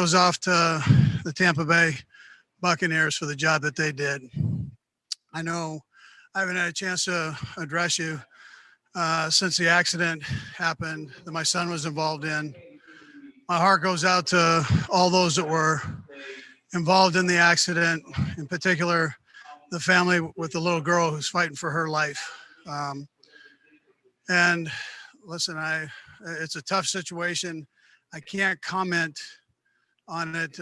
goes off to the Tampa Bay Buccaneers for the job that they did. I know I haven't had a chance to address you since the accident happened that my son was involved in. My heart goes out to all those that were involved in the accident, in particular, the family with the little girl who's fighting for her life. And listen, it's a tough situation. I can't comment on it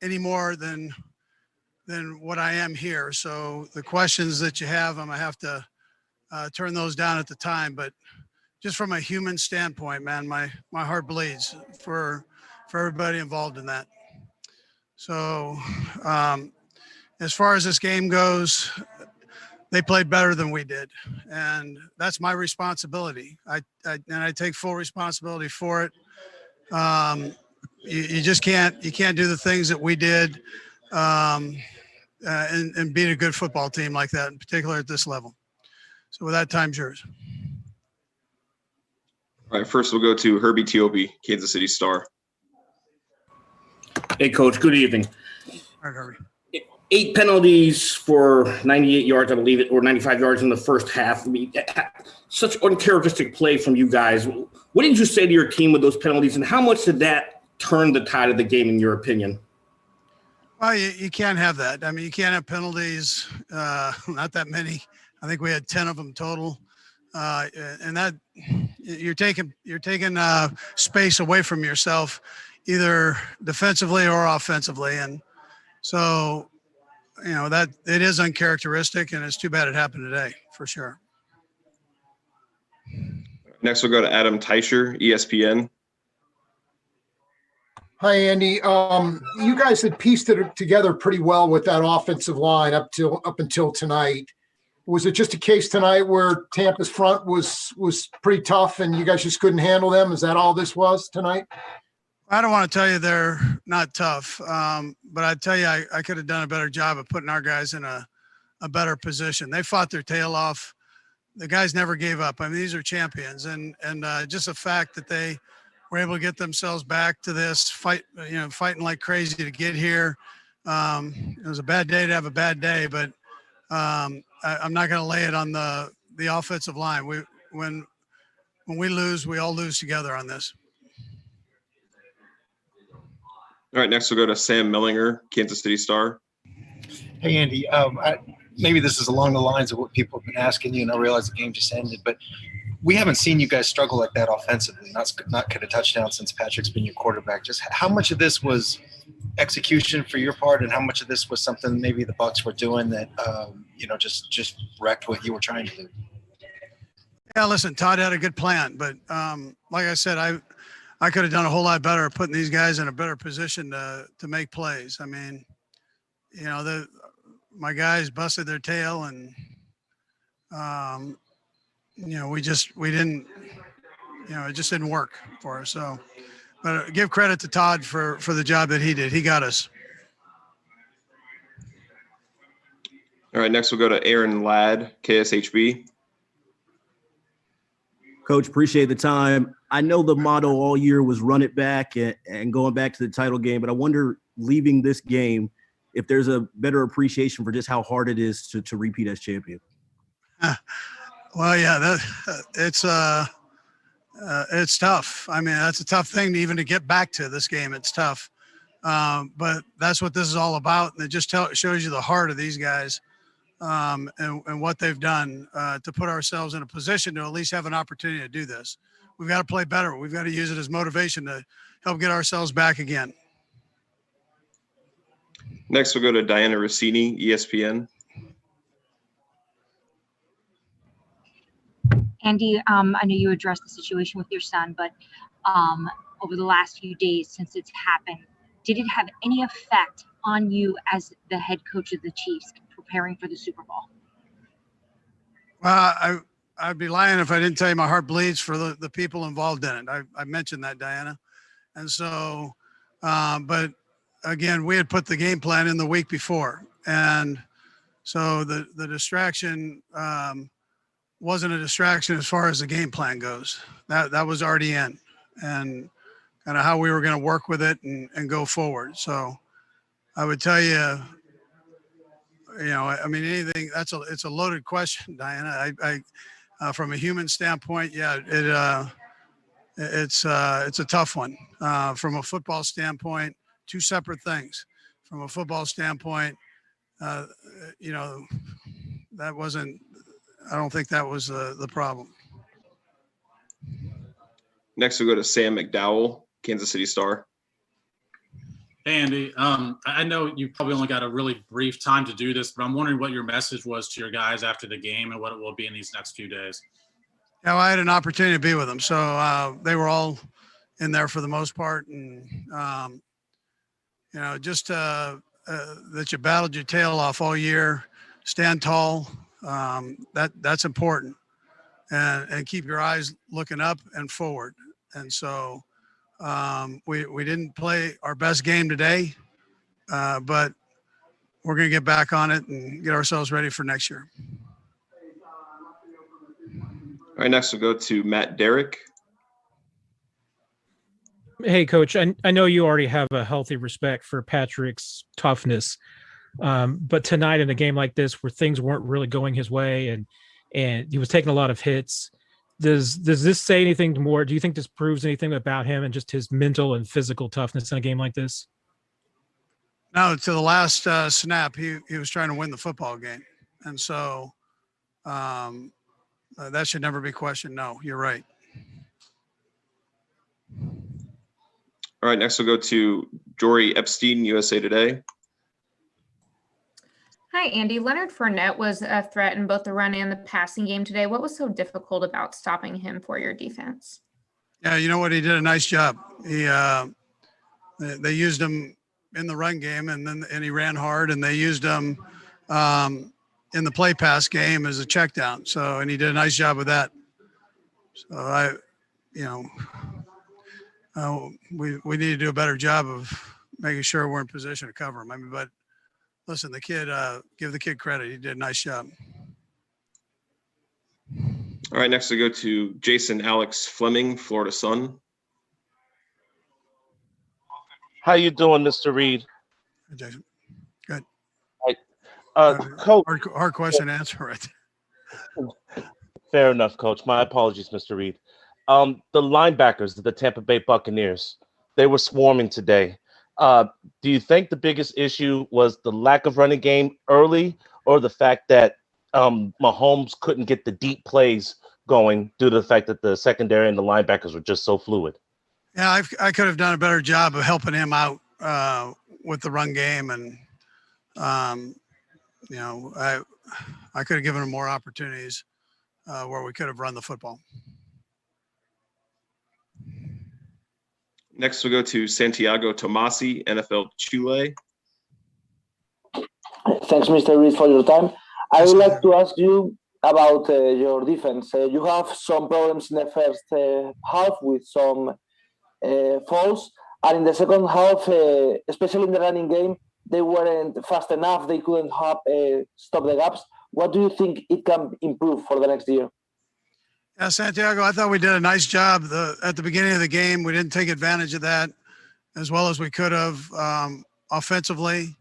any more than what I am here. So the questions that you have, I'm gonna have to turn those down at the time. But just from a human standpoint, man, my heart bleeds for everybody involved in that. So as far as this game goes, they played better than we did, and that's my responsibility. I take full responsibility for it. You just can't do the things that we did and beat a good football team like that, in particular at this level. So with that, time's yours. All right, first we'll go to Herbie Teope, Kansas City Star. Hey, Coach. Good evening. All right, Herbie. 8 penalties for 98 yards, I believe it, or 95 yards in the first half. I mean, such uncharacteristic play from you guys. What did you say to your team with those penalties, and how much did that turn the tide of the game, in your opinion? Well, you can't have that. I mean, you can't have penalties, not that many. I think we had 10 of them total. And that you're taking space away from yourself, either defensively or offensively. And so, you know, that it is uncharacteristic, and it's too bad it happened today, for sure. Next, we'll go to Adam Teicher, ESPN. Hi, Andy. You guys had pieced it together pretty well with that offensive line up until tonight. Was it just a case tonight where Tampa's front was pretty tough and you guys just couldn't handle them? Is that all this was tonight? I don't want to tell you they're not tough, but I'd tell you I could have done a better job of putting our guys in a better position. They fought their tail off. The guys never gave up. I mean, these are champions, and just the fact that they were able to get themselves back to this fight, fighting like crazy to get here. It was a bad day to have a bad day, but I'm not going to lay it on the offensive line. When we lose, we all lose together on this. All right, next we'll go to Sam Mellinger, Kansas City Star. Hey, Andy. Maybe this is along the lines of what people have been asking you, and I realize the game just ended, but we haven't seen you guys struggle like that offensively, not get a touchdown since Patrick's been your quarterback. Just how much of this was execution for your part, and how much of this was something maybe the Bucs were doing that, just wrecked what you were trying to do? Yeah, listen, Todd had a good plan, but like I said, I could have done a whole lot better putting these guys in a better position to make plays. I mean, my guys busted their tail, and we didn't, it just didn't work for us. So, but give credit to Todd for the job that he did. He got us. All right, next we'll go to Aaron Ladd, KSHB. Coach, appreciate the time. I know the motto all year was run it back and going back to the title game, but I wonder, leaving this game, if there's a better appreciation for just how hard it is to repeat as champion. Well, yeah, it's tough. I mean, that's a tough thing to get back to this game. It's tough, but that's what this is all about. And it just shows you the heart of these guys and what they've done to put ourselves in a position to at least have an opportunity to do this. We've got to play better. We've got to use it as motivation to help get ourselves back again. Next, we'll go to Diana Rossini, ESPN. Andy, I know you addressed the situation with your son, but over the last few days since it's happened, did it have any effect on you as the head coach of the Chiefs preparing for the Super Bowl? Well, I'd be lying if I didn't tell you my heart bleeds for the people involved in it. I mentioned that, Diana. And so, but again, we had put the game plan in the week before. And so the distraction wasn't a distraction as far as the game plan goes. That was already in. And kind of how we were going to work with it and go forward. So I would tell you, I mean, anything, it's a loaded question, Diana. From a human standpoint, yeah, it's a tough one. From a football standpoint, two separate things. From a football standpoint, that wasn't, I don't think that was the problem. Next, we'll go to Sam McDowell, Kansas City Star. Hey, Andy. I know you probably only got a really brief time to do this, but I'm wondering what your message was to your guys after the game and what it will be in these next few days. Yeah, I had an opportunity to be with them. So they were all in there for the most part. And, just that you battled your tail off all year, stand tall. That's important. And keep your eyes looking up and forward. And so we didn't play our best game today, but we're going to get back on it and get ourselves ready for next year. All right, next we'll go to Matt Derrick. Hey, Coach, I know you already have a healthy respect for Patrick's toughness, but tonight in a game like this where things weren't really going his way and he was taking a lot of hits, does this say anything more? Do you think this proves anything about him and just his mental and physical toughness in a game like this? No, to the last snap, he was trying to win the football game. And so that should never be questioned. No, you're right. All right, next we'll go to Jory Epstein, USA Today. Hi, Andy. Leonard Fournette was a threat in both the run and the passing game today. What was so difficult about stopping him for your defense? Yeah, you know what? He did a nice job. They used him in the run game, and he ran hard, and they used him in the play pass game as a check down. So, and he did a nice job with that. So we need to do a better job of making sure we're in position to cover him. I mean, but listen, the kid, give the kid credit. He did a nice job. All right, next we go to Jason Alex Fleming, Florida Sun. How you doing, Mr. Reid? Hey, Jason. Good. Coach. Hard question to answer, right? Fair enough, Coach. My apologies, Mr. Reid. The linebackers of the Tampa Bay Buccaneers, they were swarming today. Do you think the biggest issue was the lack of running game early, or the fact that Mahomes couldn't get the deep plays going due to the fact that the secondary and the linebackers were just so fluid? Yeah, I could have done a better job of helping him out with the run game, and I could have given him more opportunities where we could have run the football. Next, we'll go to Santiago Tomasi, NFL Chile. Thanks, Mr. Reid, for your time. I would like to ask you about your defense. You have some problems in the first half with some falls, and in the second half, especially in the running game, they weren't fast enough. They couldn't stop the gaps. What do you think it can improve for the next year? Yeah, Santiago, I thought we did a nice job at the beginning of the game. We didn't take advantage of that as well as we could have offensively,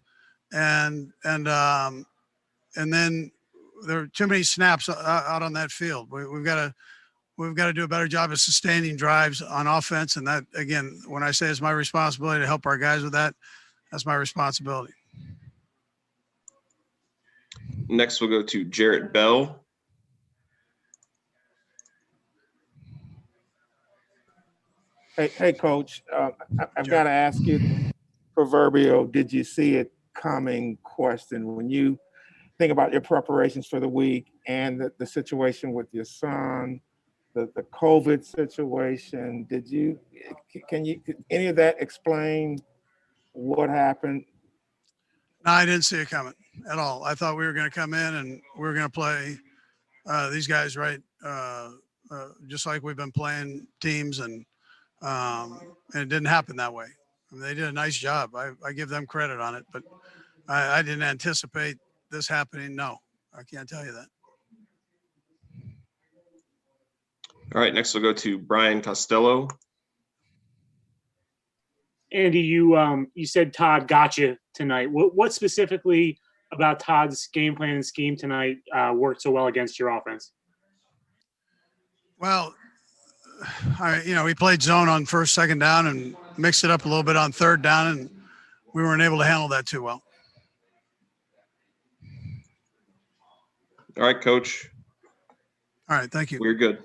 and then there are too many snaps out on that field. We've got to do a better job of sustaining drives on offense, and that, again, when I say it's my responsibility to help our guys with that, that's my responsibility. Next, we'll go to Jarrett Bell. Hey, Coach, I've got to ask you the proverbial "did you see it coming" question. When you think about your preparations for the week and the situation with your son, the COVID situation, can any of that explain what happened? No, I didn't see it coming at all. I thought we were going to come in and we were going to play these guys right, just like we've been playing teams, and it didn't happen that way. I mean, they did a nice job. I give them credit on it, but I didn't anticipate this happening. No, I can't tell you that. All right, next we'll go to Brian Costello. Andy, you said Todd got you tonight. What specifically about Todd's game plan and scheme tonight worked so well against your offense? Well, we played zone on first, second down and mixed it up a little bit on third down, and we weren't able to handle that too well. All right, Coach. All right, thank you. We're good.